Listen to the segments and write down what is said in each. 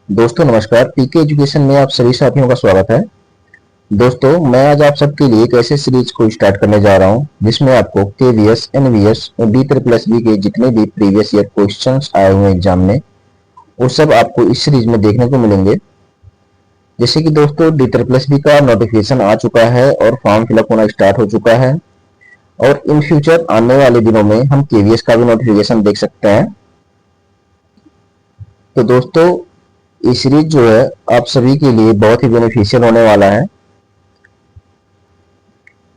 दोस्तों नमस्कार, पीके एजुकेशन में आप सभी साथियों का स्वागत है। दोस्तों मैं आज आप सबके लिए एक ऐसे सीरीज को स्टार्ट करने जा रहा हूं जिसमें आपको केवीएस, एनवीएस और डी ट्रिपल एस बी के जितने भी प्रीवियस ईयर क्वेश्चंस आए हुए एग्जाम में वो सब आपको इस सीरीज में देखने को मिलेंगे। जैसे कि दोस्तों डी ट्रिपल एस बी का नोटिफिकेशन आ चुका है और फॉर्म फिलअप होना स्टार्ट हो चुका है और इन फ्यूचर आने वाले दिनों में हम केवीएस का भी नोटिफिकेशन देख सकते हैं। तो दोस्तों ये सीरीज जो है आप सभी के लिए बहुत ही बेनिफिशियल होने वाला है।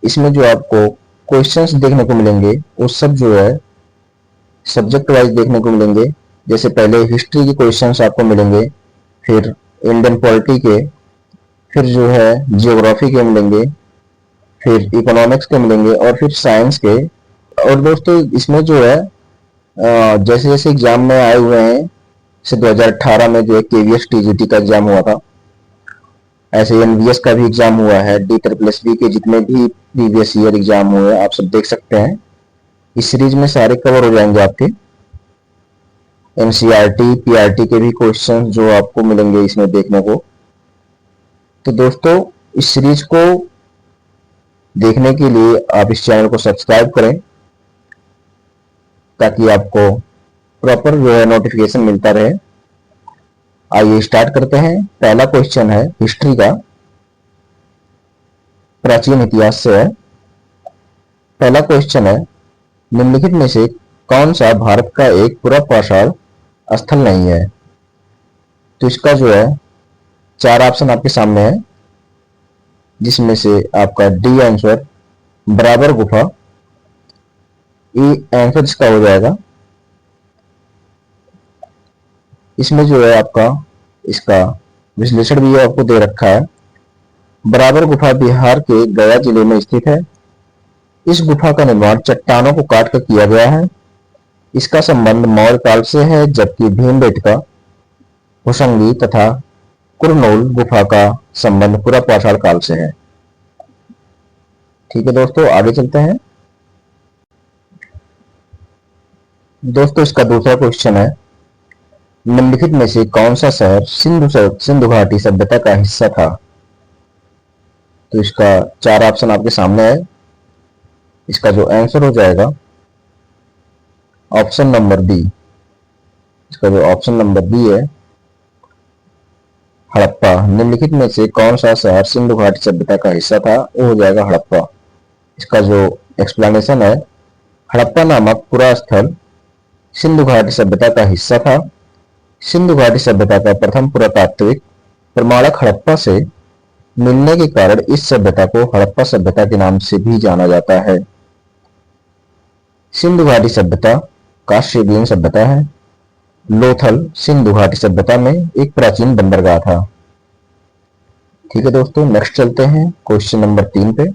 इसमें जो आपको क्वेश्चंस देखने को मिलेंगे वो सब जो है सब्जेक्ट वाइज देखने को मिलेंगे। जैसे पहले हिस्ट्री के क्वेश्चंस आपको मिलेंगे, फिर इंडियन पॉलिटी के, फिर जो है जियोग्राफी के मिलेंगे, फिर इकोनॉमिक्स के मिलेंगे और फिर साइंस के। और दोस्तों इसमें जो है जैसे जैसे एग्जाम में आए हुए हैं, जैसे 2018 में जो है केवीएस टीजीटी का एग्जाम हुआ था, ऐसे एनवीएस का भी एग्जाम हुआ है। डी ट्रिपल एस बी के जितने भी प्रीवियस ईयर एग्जाम हुए आप सब देख सकते हैं। इस सीरीज में सारे कवर हो जाएंगे आपके। एनसीईआरटी, पीआरटी के भी क्वेश्चन जो आपको मिलेंगे इसमें देखने को। तो दोस्तों इस सीरीज को देखने के लिए आप इस चैनल को सब्सक्राइब करें ताकि आपको प्रॉपर जो है नोटिफिकेशन मिलता रहे। आइए स्टार्ट करते हैं। पहला क्वेश्चन है हिस्ट्री का, प्राचीन इतिहास से है। पहला क्वेश्चन है, निम्नलिखित में से कौन सा भारत का एक पूरा पाषाण स्थल नहीं है? तो इसका जो है चार ऑप्शन आपके सामने है, जिसमें से आपका डी आंसर बराबर गुफा, ई आंसर इसका हो जाएगा। इसमें जो है आपका इसका विश्लेषण भी आपको दे रखा है। बराबर गुफा बिहार के गया जिले में स्थित है। इस गुफा का निर्माण चट्टानों को काट कर किया गया है। इसका संबंध मौर्य काल से है, जबकि भीमबेटका, होशंगी तथा कुरनूल गुफा का संबंध पूरा पाषाण काल से है। ठीक है दोस्तों, आगे चलते हैं। दोस्तों इसका दूसरा क्वेश्चन है, निम्नलिखित में से कौन सा शहर सिंधु घाटी सभ्यता का हिस्सा था? तो इसका चार ऑप्शन आपके सामने है। इसका जो आंसर हो जाएगा ऑप्शन नंबर बी। इसका जो ऑप्शन नंबर बी है हड़प्पा। निम्नलिखित में से कौन सा शहर सिंधु घाटी सभ्यता का हिस्सा था? वो हो जाएगा हड़प्पा। इसका जो एक्सप्लेनेशन है, हड़प्पा नामक पूरा स्थल सिंधु घाटी सभ्यता का हिस्सा था। सिंधु घाटी सभ्यता का प्रथम पुरातात्विक प्रमाणक हड़प्पा से मिलने के कारण इस सभ्यता को हड़प्पा सभ्यता के नाम से भी जाना जाता है। सिंधु घाटी सभ्यता कांस्ययुगीन सभ्यता है। लोथल सिंधु घाटी सभ्यता में एक प्राचीन बंदरगाह था। ठीक है दोस्तों, नेक्स्ट चलते हैं क्वेश्चन नंबर 3 पे।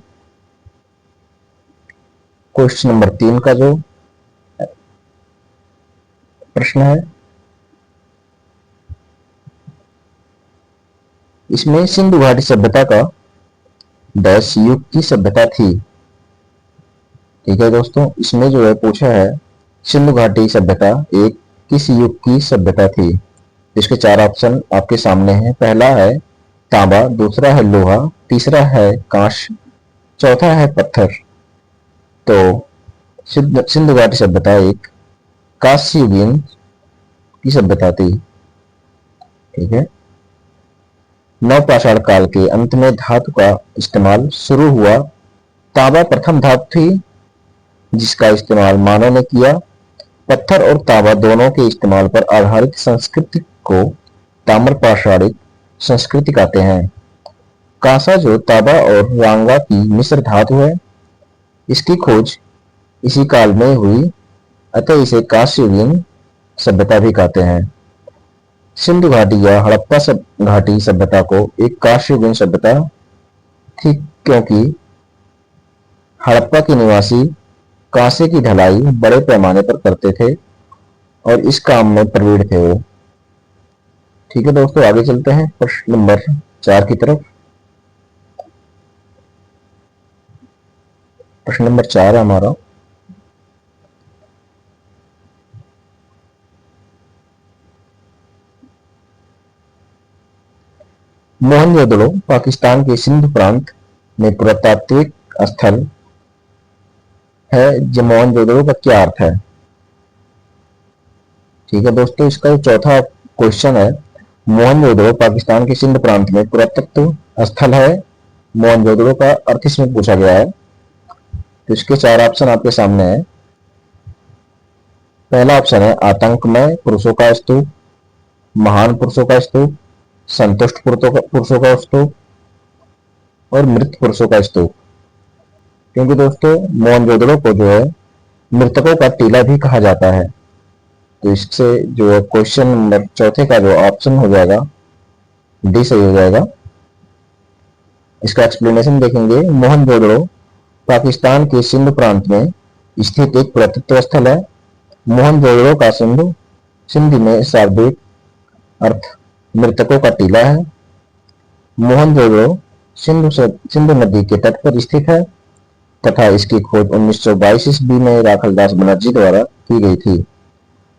क्वेश्चन नंबर 3 का जो प्रश्न है, इसमें सिंधु घाटी सभ्यता का डैश युग की सभ्यता थी। ठीक है दोस्तों, इसमें जो है पूछा है सिंधु घाटी सभ्यता एक किस युग की सभ्यता थी? इसके चार ऑप्शन आपके सामने हैं। पहला है तांबा, दूसरा है लोहा, तीसरा है कांस्य, चौथा है पत्थर। तो सिंधु घाटी सभ्यता एक कांस्ययुगीन की सभ्यता थी। ठीक है। नवपाषाण काल के अंत में धातु का इस्तेमाल शुरू हुआ। तांबा प्रथम धातु थी जिसका इस्तेमाल मानव ने किया। पत्थर और तांबा दोनों के इस्तेमाल पर आधारित संस्कृति को ताम्रपाषाणिक संस्कृति कहते हैं। कांसा जो तांबा और रांगा की मिश्र धातु है, इसकी खोज इसी काल में हुई, अतः इसे कांस्ययुगीन सभ्यता भी कहते हैं। सिंधु घाटी या हड़प्पा घाटी सभ्यता को एक कांस्ययुगीन सभ्यता थी क्योंकि हड़प्पा के निवासी कांसे की ढलाई बड़े पैमाने पर करते थे और इस काम में प्रवीण थे वो। ठीक है दोस्तों, आगे चलते हैं प्रश्न नंबर 4 की तरफ। प्रश्न नंबर 4 है हमारा, मोहनजोदड़ो पाकिस्तान के सिंध प्रांत में पुरातात्विक स्थल है। जो मोहनजोदड़ो का क्या अर्थ है? ठीक है दोस्तों, इसका जो चौथा क्वेश्चन है, मोहनजोदड़ो पाकिस्तान के सिंध प्रांत में पुरातत्व स्थल है। मोहनजोदड़ो का अर्थ इसमें पूछा गया है। तो इसके चार ऑप्शन आपके सामने है। पहला ऑप्शन है आतंकमय पुरुषों का स्तूप, महान पुरुषों का स्तूप, संतुष्ट पुरुषों का स्तूप और मृत पुरुषों का स्तूप। क्योंकि दोस्तों मोहनजोदड़ो को जो है मृतकों का टीला भी कहा जाता है। तो इससे जो क्वेश्चन नंबर चौथे का जो ऑप्शन हो जाएगा डी सही हो जाएगा। इसका एक्सप्लेनेशन देखेंगे। मोहनजोदड़ो पाकिस्तान के सिंध प्रांत में स्थित एक पुरातत्व स्थल है। मोहनजोदड़ो का सिंधी में शाब्दिक अर्थ मृतकों का टीला है। मोहनजोदड़ो सिंधु नदी के तट पर स्थित है तथा इसकी खोज 1922 ईस्वी में राखलदास बनर्जी द्वारा की गई थी।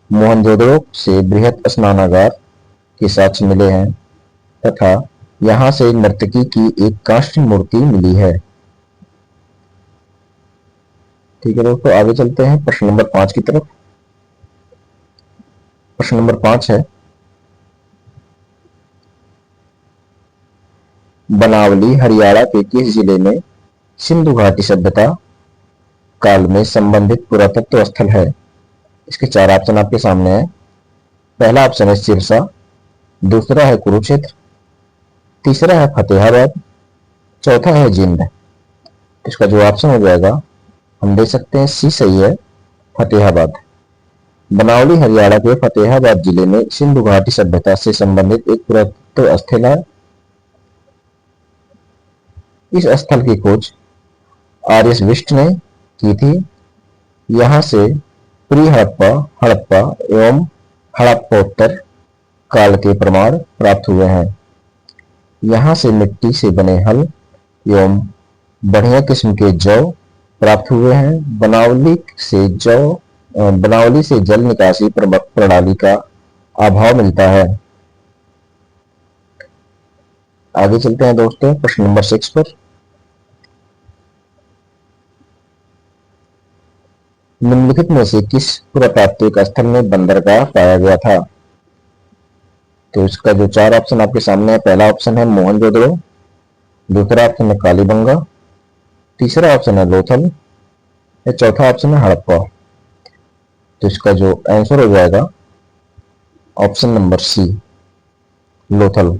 मोहनजोदड़ो से बृहत स्नानागार के साक्ष्य मिले हैं तथा यहाँ से नर्तकी की एक काष्ठ मूर्ति मिली है। ठीक है दोस्तों, आगे चलते हैं प्रश्न नंबर 5 की तरफ। प्रश्न नंबर 5 है, बनावली हरियाणा के किस जिले में सिंधु घाटी सभ्यता काल में संबंधित पुरातत्व स्थल है? इसके चार ऑप्शन आपके सामने है। पहला ऑप्शन है सिरसा, दूसरा है कुरुक्षेत्र, तीसरा है फतेहाबाद, चौथा है जींद। इसका जो ऑप्शन हो जाएगा हम देख सकते हैं सी सही है, फतेहाबाद। बनावली हरियाणा के फतेहाबाद जिले में सिंधु घाटी सभ्यता से संबंधित एक पुरातत्व स्थल है। इस स्थल की खोज आर.एस. बिष्ट ने की थी। यहाँ से प्री हड़प्पा, हड़प्पा एवं हड़प्पोत्तर काल के प्रमाण प्राप्त हुए हैं। यहाँ से मिट्टी से बने हल एवं बढ़िया किस्म के जौ प्राप्त हुए हैं। बनावली से जल निकासी प्रणाली का अभाव मिलता है। आगे चलते हैं दोस्तों प्रश्न नंबर 6 पर। निम्नलिखित में से किस पुरातात्विक स्थल में बंदरगाह पाया गया था? तो इसका जो चार ऑप्शन आपके सामने है। पहला ऑप्शन है मोहनजोदड़ो, दूसरा ऑप्शन है कालीबंगा, तीसरा ऑप्शन है लोथल, चौथा ऑप्शन है हड़प्पा। तो इसका जो आंसर हो जाएगा ऑप्शन नंबर सी, लोथल।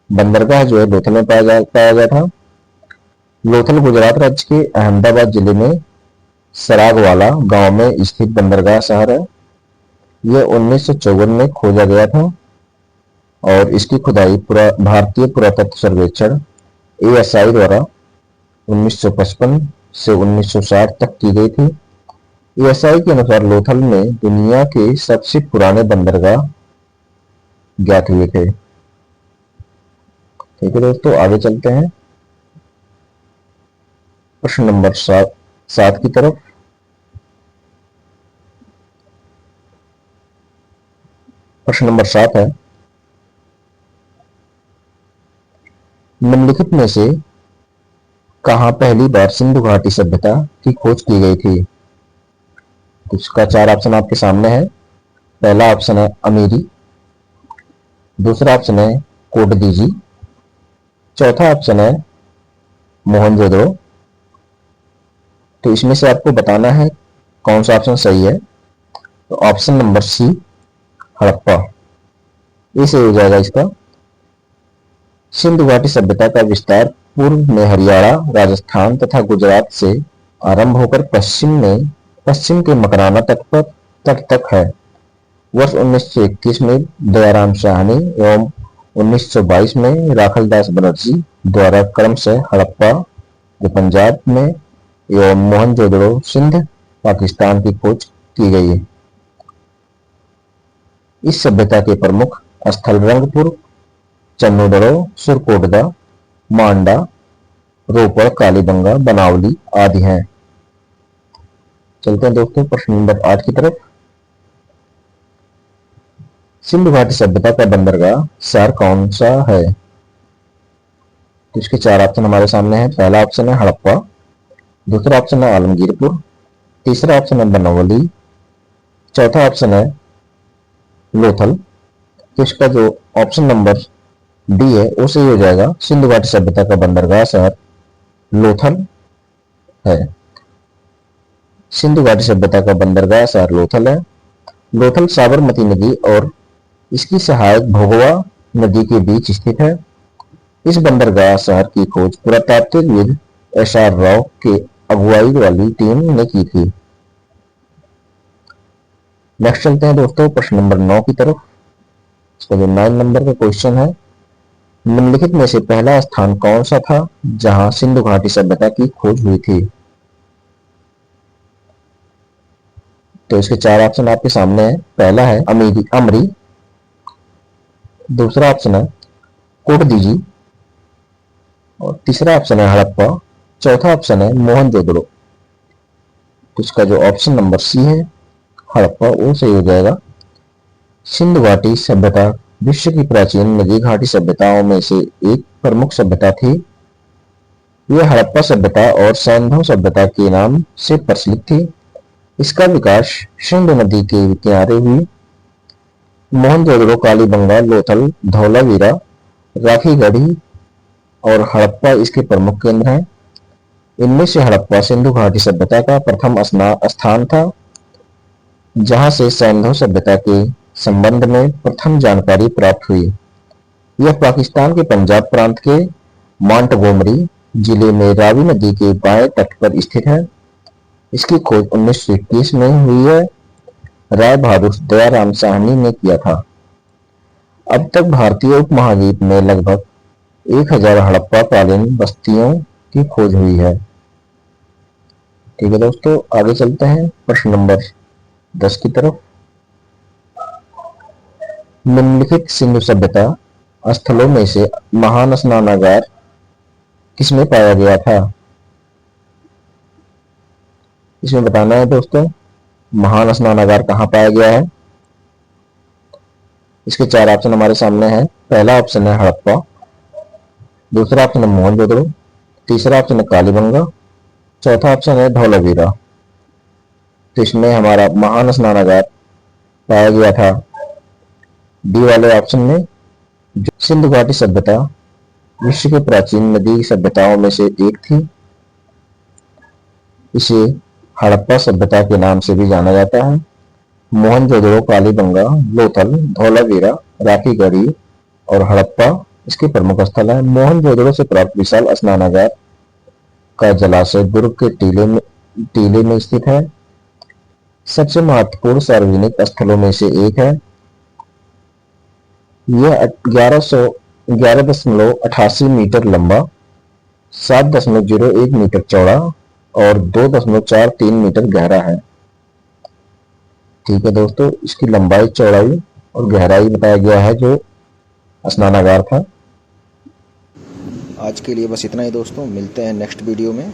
बंदरगाह जो है लोथल में पाया गया था। लोथल गुजरात राज्य के अहमदाबाद जिले में सरागवाला गांव में स्थित बंदरगाह शहर है। यह 1954 में खोजा गया था और इसकी खुदाई भारतीय पुरातत्व सर्वेक्षण ASI द्वारा 1955 से 1960 तक की गई थी। ASI के अनुसार लोथल में दुनिया के सबसे पुराने बंदरगाह ज्ञात हुए थे। ठीक है दोस्तों, आगे चलते हैं प्रश्न नंबर 7 की तरफ। प्रश्न नंबर 7 है, निम्नलिखित में से कहां पहली बार सिंधु घाटी सभ्यता की खोज की गई थी? इसका चार ऑप्शन आपके सामने है। पहला ऑप्शन है अमीरी, दूसरा ऑप्शन है कोटदीजी, चौथा ऑप्शन है मोहनजोदड़ो। तो इसमें से आपको बताना है कौन सा ऑप्शन सही है। तो ऑप्शन नंबर सी, हड़प्पा, ये सही हो जाएगा इसका। सिंधु घाटी सभ्यता का विस्तार पूर्व में हरियाणा, राजस्थान तथा गुजरात से आरंभ होकर पश्चिम के मकराना तट तक है। वर्ष 1921 में दयाराम साहनी एवं 1922 में राखलदास बनर्जी द्वारा क्रमशः हड़प्पा जो पंजाब में एवं मोहनजोदड़ो सिंध पाकिस्तान की खोज की गई है। इस सभ्यता के प्रमुख स्थल रंगपुर, चन्नोदड़ो, सुरकोटदा, मांडा, रोपड़, कालीबंगा, बनावली आदि हैं। चलते हैं दोस्तों प्रश्न नंबर 8 की तरफ। सिंधु घाटी सभ्यता का बंदरगाह शहर कौन सा है? तो इसके चार ऑप्शन हमारे सामने हैं। पहला ऑप्शन है हड़प्पा, दूसरा ऑप्शन है आलमगीरपुर, तीसरा ऑप्शन है बनौली, चौथा ऑप्शन है लोथल। तो इसका जो ऑप्शन नंबर डी है वो सही हो जाएगा। सिंधु घाटी सभ्यता का बंदरगाह शहर लोथल है। सिंधु घाटी सभ्यता का बंदरगाह शहर लोथल है। लोथल साबरमती नदी और इसकी सहायक भोगवा नदी के बीच स्थित है। इस बंदरगाह शहर की खोज पुरातात्विकविद एस.आर. राव के अगुवाई वाली टीम ने की थी। नेक्स्ट चलते हैं दोस्तों प्रश्न नंबर 9 की तरफ। इसका जो 9 नंबर का क्वेश्चन है, निम्नलिखित में से पहला स्थान कौन सा था जहां सिंधु घाटी सभ्यता की खोज हुई थी? तो इसके चार ऑप्शन आपके सामने हैं। पहला है अमरी, दूसरा ऑप्शन है कोटदीजी, और तीसरा ऑप्शन है हड़प्पा, चौथा ऑप्शन है मोहनजोदड़ो। तो इसका जो ऑप्शन नंबर सी है हड़प्पा वो सही हो जाएगा। सिंधु घाटी सभ्यता विश्व की प्राचीन नदी घाटी सभ्यताओं में से एक प्रमुख सभ्यता थी। यह हड़प्पा सभ्यता और सैंधव सभ्यता के नाम से प्रचलित थी। इसका विकास सिंधु नदी के किनारे हुई। मोहनजोदड़ो कालीबंगा, लोथल, धौलावीरा, राखीगढ़ी और हड़प्पा इसके प्रमुख केंद्र हैं। इनमें से हड़प्पा सिंधु घाटी सभ्यता का प्रथम स्थान था जहां से सैंधव सभ्यता के संबंध में प्रथम जानकारी प्राप्त हुई। यह पाकिस्तान के पंजाब प्रांत के मोंटगोमरी जिले में रावी नदी के बाएं तट पर स्थित है। इसकी खोज 1921 में हुई है। राय बहादुर दयाराम साहनी ने किया था। अब तक भारतीय उपमहाद्वीप में लगभग 1000 हड़प्पा कालीन बस्तियों की खोज हुई है। ठीक है दोस्तों, आगे चलते हैं प्रश्न नंबर 10 की तरफ। निम्नलिखित सिंधु सभ्यता स्थलों में से महान स्नानागार किसमें पाया गया था? इसमें बताना है दोस्तों महान स्नानागार कहाँ पाया गया है। इसके चार ऑप्शन हमारे सामने हैं। पहला ऑप्शन है हड़प्पा, दूसरा ऑप्शन है मोहनजोदड़ो, तीसरा ऑप्शन है कालीबंगा, चौथा ऑप्शन है धौलावीरा। तो इसमें हमारा महान स्नानागार पाया गया था डी वाले ऑप्शन में। जो सिंधु घाटी सभ्यता विश्व के प्राचीन नदी सभ्यताओं में से एक थी। इसे हड़प्पा सभ्यता के नाम से भी जाना जाता है। मोहनजोदड़ो, कालीबंगा, लोथल, धौलावीरा, राखीगढ़ी और हड़प्पा इसके प्रमुख स्थल है। मोहनजोदड़ो से प्राप्त विशाल स्नानागार का जलाशय दुर्ग के टीले में स्थित है। सबसे महत्वपूर्ण सार्वजनिक स्थलों में से एक है। यह 11.88 मीटर लंबा, 7.01 मीटर चौड़ा और 2.43 मीटर गहरा है। ठीक है दोस्तों, इसकी लंबाई, चौड़ाई और गहराई बताया गया है जो स्नानागार था। आज के लिए बस इतना ही दोस्तों, मिलते हैं नेक्स्ट वीडियो में।